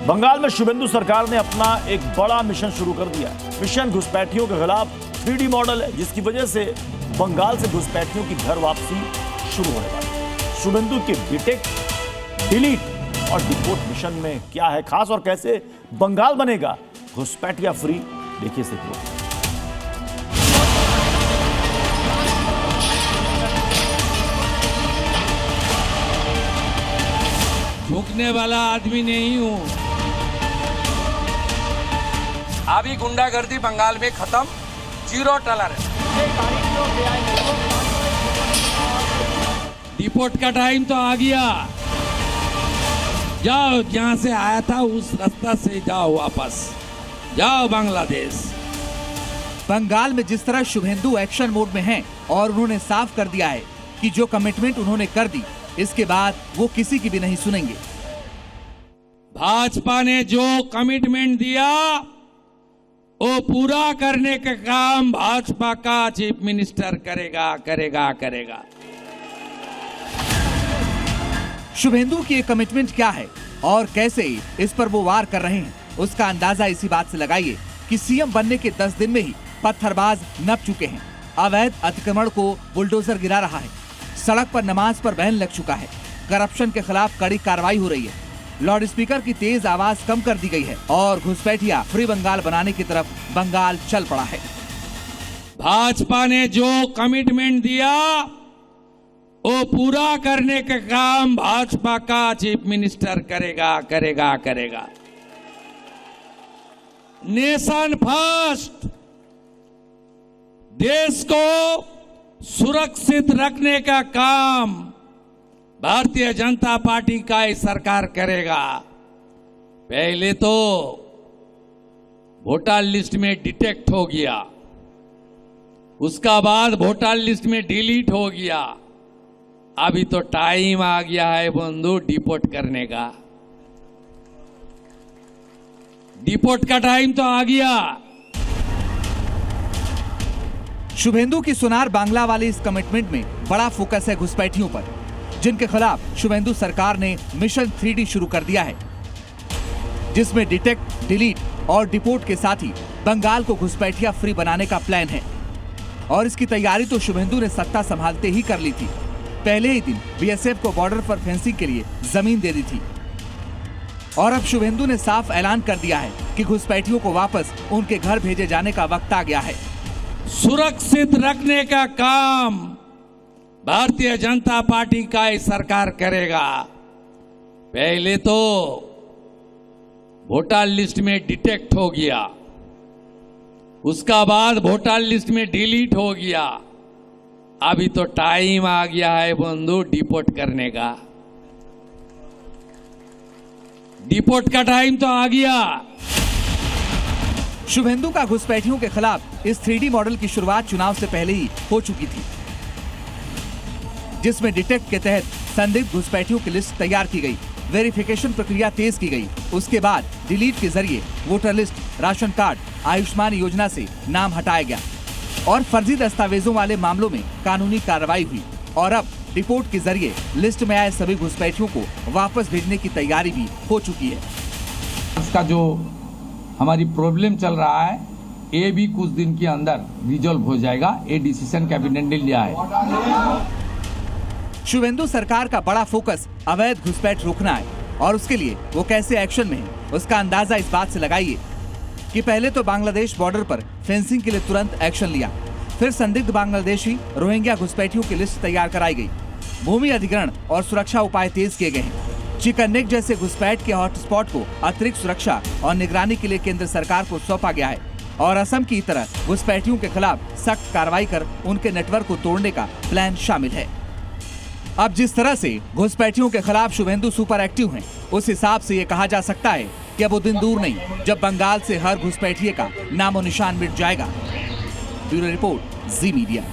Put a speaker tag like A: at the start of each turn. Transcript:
A: बंगाल में शुभेंदु सरकार ने अपना एक बड़ा मिशन शुरू कर दिया है। मिशन घुसपैठियों के खिलाफ 3D मॉडल है, जिसकी वजह से बंगाल से घुसपैठियों की घर वापसी शुरू होने वाली है। शुभेंदु के डिटेक्ट, डिलीट और डिपोर्ट मिशन में क्या है खास और कैसे बंगाल बनेगा घुसपैठिया फ्री, देखिए इस रिपोर्ट।
B: झुकने वाला आदमी नहीं हूं।
C: अभी गुंडागर्दी बंगाल में खत्म, 0 टॉलरेंस।
B: डिपोर्ट का टाइम तो आ गया। जाओ, जहां से आया था उस रास्ता से जाओ, वापस जाओ बांग्लादेश।
D: बंगाल में जिस तरह शुभेंदु एक्शन मोड में हैं और उन्होंने साफ कर दिया है कि जो कमिटमेंट उन्होंने कर दी इसके बाद वो किसी की भी नहीं सुनेंगे।
B: भाजपा ने जो कमिटमेंट दिया वो पूरा करने का काम भाजपा का चीफ मिनिस्टर करेगा।
D: शुभेंदु की ये कमिटमेंट क्या है और कैसे इस पर वो वार कर रहे हैं, उसका अंदाजा इसी बात से लगाइए कि सीएम बनने के 10 दिन में ही पत्थरबाज नप चुके हैं। अवैध अतिक्रमण को बुलडोजर गिरा रहा है, सड़क पर नमाज पर बैन लग चुका है, करप्शन के खिलाफ कड़ी कार्रवाई हो रही है, लाउड स्पीकर की तेज आवाज कम कर दी गई है और घुसपैठिया फ्री बंगाल बनाने की तरफ बंगाल चल पड़ा है।
B: भाजपा ने जो कमिटमेंट दिया वो पूरा करने का काम भाजपा का चीफ मिनिस्टर करेगा। नेशन फर्स्ट, देश को सुरक्षित रखने का काम भारतीय जनता पार्टी का ही सरकार करेगा। पहले तो वोटर लिस्ट में डिटेक्ट हो गया, उसका बाद वोटर लिस्ट में डिलीट हो गया, अभी तो टाइम आ गया है बंधु डिपोर्ट करने का। डिपोर्ट का टाइम तो आ गया।
D: शुभेंदु की सुनार बांग्ला वाली इस कमिटमेंट में बड़ा फोकस है घुसपैठियों पर, जिनके खिलाफ शुभेंदु सरकार ने मिशन 3D शुरू कर दिया है, जिसमें डिटेक्ट, डिलीट और डिपोर्ट के साथ ही बंगाल को घुसपैठिया फ्री बनाने का प्लान है। और इसकी तैयारी तो शुभेंदु ने सत्ता संभालते ही कर ली थी। पहले ही दिन बीएसएफ को बॉर्डर पर फेंसिंग के लिए जमीन दे दी थी और अब शुभेंदु ने साफ ऐलान कर दिया है कि घुसपैठियों को वापस उनके घर भेजे जाने का वक्त आ गया है।
B: सुरक्षित रखने का काम भारतीय जनता पार्टी का ही सरकार करेगा। पहले तो वोटर लिस्ट में डिटेक्ट हो गया, उसका बाद वोटर लिस्ट में डिलीट हो गया, अभी तो टाइम आ गया है बंधु डिपोर्ट करने का। डिपोर्ट का टाइम तो आ गया।
D: शुभेंदु का घुसपैठियों के खिलाफ इस 3D मॉडल की शुरुआत चुनाव से पहले ही हो चुकी थी, जिसमें डिटेक्ट के तहत संदिग्ध घुसपैठियों की लिस्ट तैयार की गई, वेरिफिकेशन प्रक्रिया तेज की गई, उसके बाद डिलीट के जरिए voter list, ration card, Ayushman योजना से नाम हटाया गया और फर्जी दस्तावेजों वाले मामलों में कानूनी कार्रवाई हुई और अब डिपोर्ट के जरिए लिस्ट में आए सभी घुसपैठियों को वापस भेजने की तैयारी भी हो चुकी है।
C: इसका जो हमारी प्रॉब्लम चल रहा है ये भी कुछ दिन के अंदर रिजॉल्व हो जाएगा, ये डिसीजन कैबिनेट ने लिया है।
D: शुभेंदु सरकार का बड़ा फोकस अवैध घुसपैठ रोकना है और उसके लिए वो कैसे एक्शन में है, उसका अंदाजा इस बात से लगाइए कि पहले तो बांग्लादेश बॉर्डर पर फेंसिंग के लिए तुरंत एक्शन लिया, फिर संदिग्ध बांग्लादेशी रोहिंग्या घुसपैठियों की लिस्ट तैयार कराई गई, भूमि अधिग्रहण और सुरक्षा उपाय तेज किए गए हैं, चिकन नेक जैसे घुसपैठ के हॉटस्पॉट को अतिरिक्त सुरक्षा और निगरानी के लिए केंद्र सरकार को सौंपा गया है और असम की तरह घुसपैठियों के खिलाफ सख्त कार्रवाई कर उनके नेटवर्क को तोड़ने का प्लान शामिल है। अब जिस तरह से घुसपैठियों के खिलाफ शुभेंदु सुपर एक्टिव हैं, उस हिसाब से ये कहा जा सकता है कि अब वो दिन दूर नहीं जब बंगाल से हर घुसपैठिए का नामो निशान मिट जाएगा। ब्यूरो रिपोर्ट, जी मीडिया।